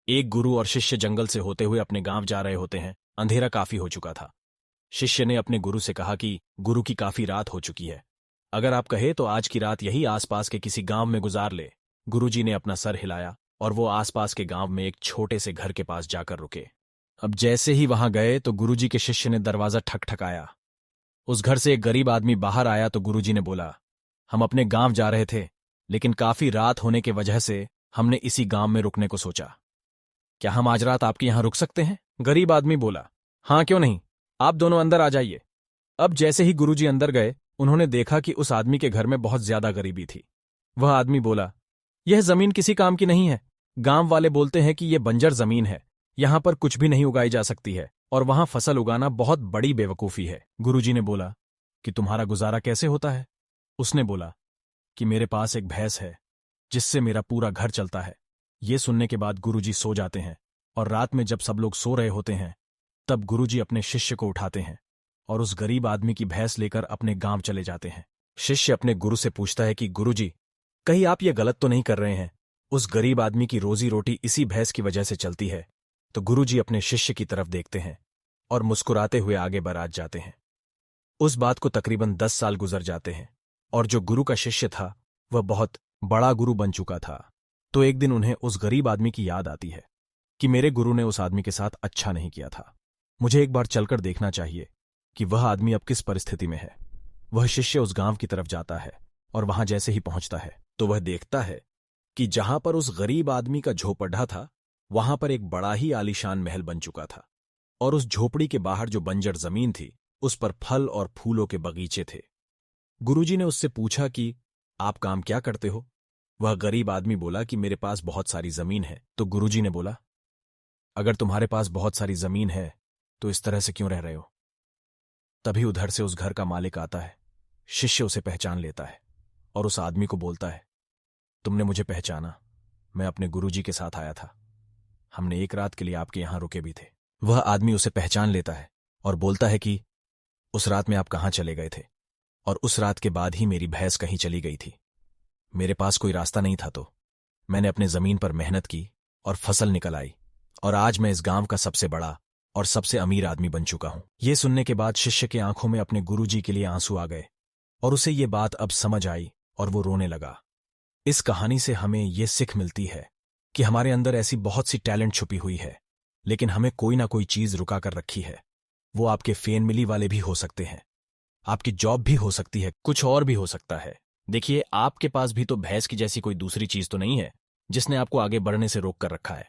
एक गुरु और शिष्य जंगल से होते हुए अपने गांव जा रहे होते हैं। अंधेरा काफी हो चुका था। शिष्य ने अपने गुरु से कहा कि गुरु की काफी रात हो चुकी है, अगर आप कहे तो आज की रात यही आसपास के किसी गांव में गुजार ले। गुरुजी ने अपना सर हिलाया और वो आसपास के गांव में एक छोटे से घर के पास जाकर रुके। अब जैसे ही वहां गए तो गुरुजी के शिष्य ने दरवाजा ठकठकाया। उस घर से एक गरीब आदमी बाहर आया तो गुरुजी ने बोला, हम अपने गांव जा रहे थे, लेकिन काफी रात होने की वजह से हमने इसी गांव में रुकने को सोचा। क्या हम आज रात आपके यहां रुक सकते हैं? गरीब आदमी बोला, हाँ क्यों नहीं, आप दोनों अंदर आ जाइए। अब जैसे ही गुरुजी अंदर गए, उन्होंने देखा कि उस आदमी के घर में बहुत ज्यादा गरीबी थी। वह आदमी बोला, यह जमीन किसी काम की नहीं है। गांव वाले बोलते हैं कि यह बंजर जमीन है, यहां पर कुछ भी नहीं उगाई जा सकती है और वहां फसल उगाना बहुत बड़ी बेवकूफी है। गुरुजी ने बोला कि तुम्हारा गुजारा कैसे होता है? उसने बोला कि मेरे पास एक भैंस है जिससे मेरा पूरा घर चलता है। ये सुनने के बाद गुरुजी सो जाते हैं और रात में जब सब लोग सो रहे होते हैं तब गुरुजी अपने शिष्य को उठाते हैं और उस गरीब आदमी की भैंस लेकर अपने गांव चले जाते हैं। शिष्य अपने गुरु से पूछता है कि गुरुजी, कहीं आप ये गलत तो नहीं कर रहे हैं? उस गरीब आदमी की रोजी रोटी इसी भैंस की वजह से चलती है। तो गुरुजी अपने शिष्य की तरफ देखते हैं और मुस्कुराते हुए आगे बढ़ जाते हैं। उस बात को तकरीबन 10 साल गुजर जाते हैं और जो गुरु का शिष्य था वह बहुत बड़ा गुरु बन चुका था। तो एक दिन उन्हें उस गरीब आदमी की याद आती है कि मेरे गुरु ने उस आदमी के साथ अच्छा नहीं किया था, मुझे एक बार चलकर देखना चाहिए कि वह आदमी अब किस परिस्थिति में है। वह शिष्य उस गांव की तरफ जाता है और वहां जैसे ही पहुंचता है तो वह देखता है कि जहां पर उस गरीब आदमी का झोपड़ा था वहां पर एक बड़ा ही आलीशान महल बन चुका था और उस झोपड़ी के बाहर जो बंजर जमीन थी उस पर फल और फूलों के बगीचे थे। गुरुजी ने उससे पूछा कि आप काम क्या करते हो? वह गरीब आदमी बोला कि मेरे पास बहुत सारी जमीन है। तो गुरुजी ने बोला, अगर तुम्हारे पास बहुत सारी जमीन है तो इस तरह से क्यों रह रहे हो? तभी उधर से उस घर का मालिक आता है। शिष्य उसे पहचान लेता है और उस आदमी को बोलता है, तुमने मुझे पहचाना, मैं अपने गुरुजी के साथ आया था, हमने एक रात के लिए आपके यहां रुके भी थे। वह आदमी उसे पहचान लेता है और बोलता है कि उस रात में आप कहां चले गए थे? और उस रात के बाद ही मेरी भैंस कहीं चली गई थी। मेरे पास कोई रास्ता नहीं था तो मैंने अपने जमीन पर मेहनत की और फसल निकल आई और आज मैं इस गांव का सबसे बड़ा और सबसे अमीर आदमी बन चुका हूं। यह सुनने के बाद शिष्य के आंखों में अपने गुरुजी के लिए आंसू आ गए और उसे ये बात अब समझ आई और वो रोने लगा। इस कहानी से हमें ये सीख मिलती है कि हमारे अंदर ऐसी बहुत सी टैलेंट छुपी हुई है, लेकिन हमें कोई ना कोई चीज रुका कर रखी है। वो आपके फेन मिली वाले भी हो सकते हैं, आपकी जॉब भी हो सकती है, कुछ और भी हो सकता है। देखिए, आपके पास भी तो भैंस की जैसी कोई दूसरी चीज तो नहीं है जिसने आपको आगे बढ़ने से रोक कर रखा है।